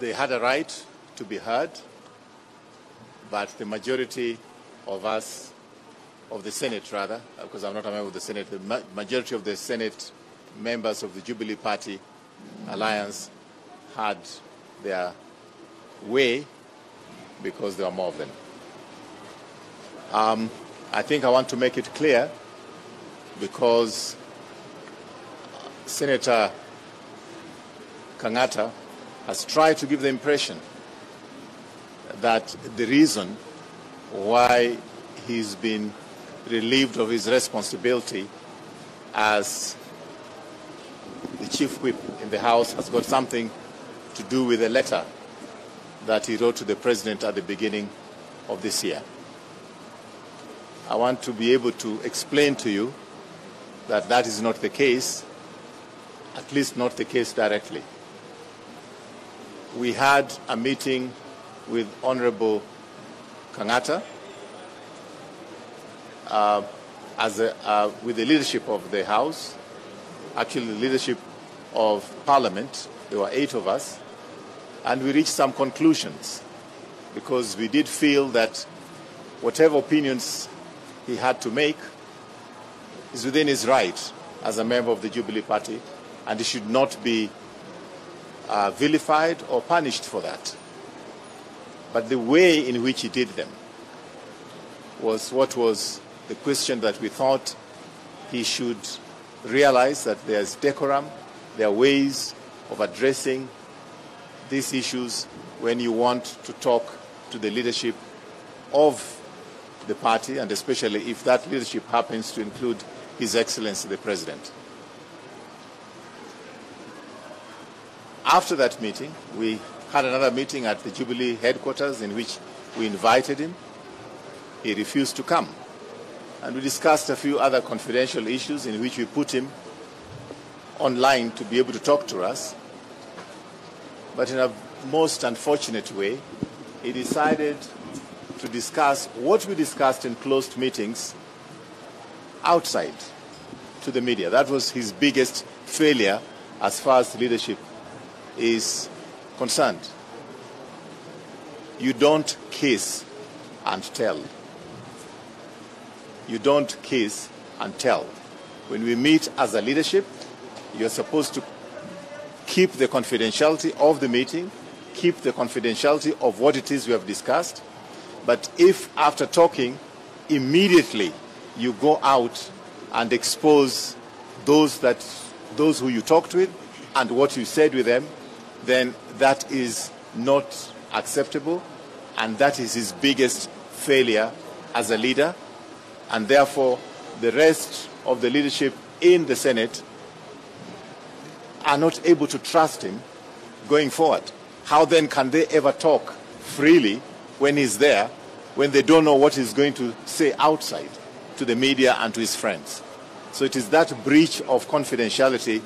They had a right to be heard, but the majority of us, of the Senate rather, because I'm not a member of the Senate, the majority of the Senate members of the Jubilee Party Alliance had their way because there were more of them. I think I want to make it clear because Senator Kangata has tried to give the impression that the reason why he's been relieved of his responsibility as the chief whip in the House has got something to do with a letter that he wrote to the President at the beginning of this year. I want to be able to explain to you that that is not the case, at least not the case directly. We had a meeting with Honorable Kangata with the leadership of the House, actually the leadership of Parliament. There were 8 of us, and we reached some conclusions because we did feel that whatever opinions he had to make is within his right as a member of the Jubilee Party, and he should not be vilified or punished for that. But the way in which he did them was what was the question that we thought he should realize, that there's decorum, there are ways of addressing these issues when you want to talk to the leadership of the party, and especially if that leadership happens to include His Excellency the President. After that meeting, we had another meeting at the Jubilee headquarters in which we invited him. He refused to come. And we discussed a few other confidential issues in which we put him online to be able to talk to us. But in a most unfortunate way, he decided to discuss what we discussed in closed meetings outside to the media. That was his biggest failure as far as leadership is concerned. You don't kiss and tell. You don't kiss and tell. When we meet as a leadership, you're supposed to keep the confidentiality of the meeting, keep the confidentiality of what it is we have discussed. But if after talking, immediately you go out and expose those who you talked with and what you said with them, then that is not acceptable, and that is his biggest failure as a leader. And therefore, the rest of the leadership in the Senate are not able to trust him going forward. How then can they ever talk freely when he's there, when they don't know what he's going to say outside to the media and to his friends? So it is that breach of confidentiality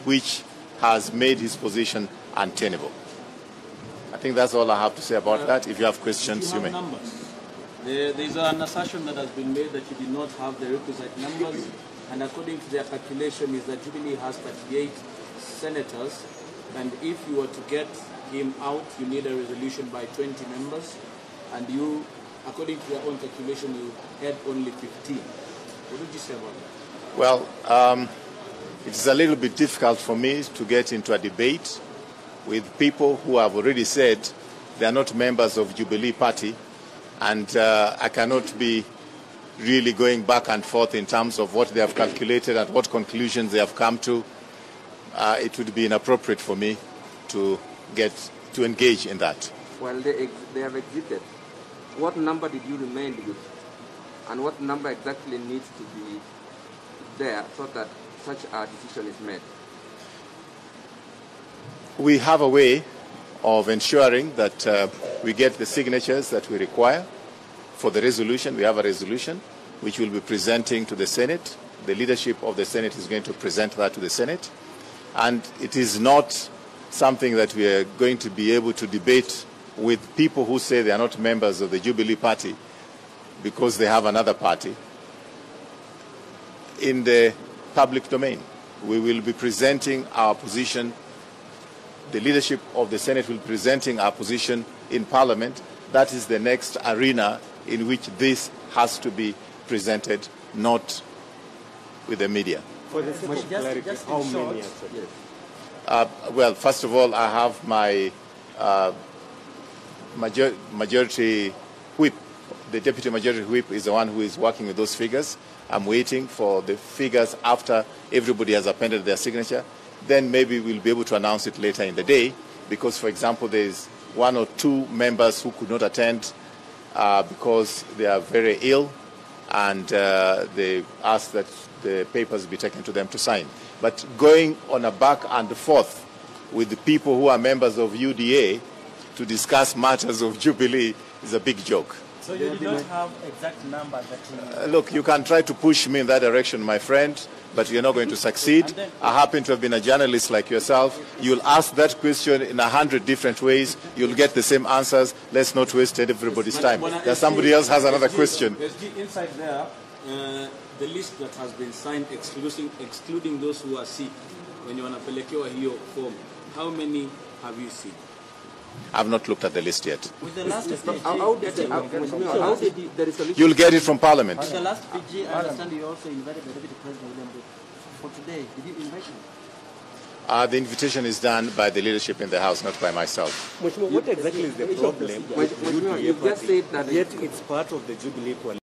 which has made his position untenable. I think that's all I have to say about that. If you have questions, you may. Numbers? There is an assertion that has been made that you did not have the requisite numbers, and according to their calculation is that Jubilee has 38 senators, and if you were to get him out, you need a resolution by 20 members, and you, according to your own calculation, you had only 15. What would you say about that? Well, it's a little bit difficult for me to get into a debate with people who have already said they are not members of Jubilee Party, and I cannot be really going back and forth in terms of what they have calculated and what conclusions they have come to. It would be inappropriate for me to engage in that. Well, they have exited. What number did you remain with, and what number exactly needs to be there so that such a decision is made? We have a way of ensuring that we get the signatures that we require for the resolution. We have a resolution which we'll be presenting to the Senate. The leadership of the Senate is going to present that to the Senate. And it is not something that we are going to be able to debate with people who say they are not members of the Jubilee Party because they have another party in the public domain. We will be presenting our position the leadership of the Senate will be presenting our position in Parliament. That is the next arena in which this has to be presented, not with the media. For the sake of clarity, how many actually? Well, first of all, I have my majority whip. The deputy majority whip is the one who is working with those figures. I'm waiting for the figures after everybody has appended their signature. Then maybe we'll be able to announce it later in the day, because, for example, there's 1 or 2 members who could not attend because they are very ill, and they asked that the papers be taken to them to sign. But going on a back and forth with the people who are members of UDA to discuss matters of Jubilee is a big joke. So you do not have exact numbers that you... Look, you can try to push me in that direction, my friend, but you're not going to succeed. I happen to have been a journalist like yourself. You'll ask that question in 100 different ways. You'll get the same answers. Let's not waste everybody's time. There's somebody else has another question. Inside there, the list that has been signed excluding those who are sick, when you want to hiyo form, how many have you seen? I've not looked at the list yet. With the last PG, How did the resolution? You'll get it from Parliament. with the last PG, I understand you also invited the Deputy President William Ruto. For today, did you invite him? The invitation is done by the leadership in the House, not by myself. What exactly is the problem with You just said that yet it's part of the Jubilee coalition?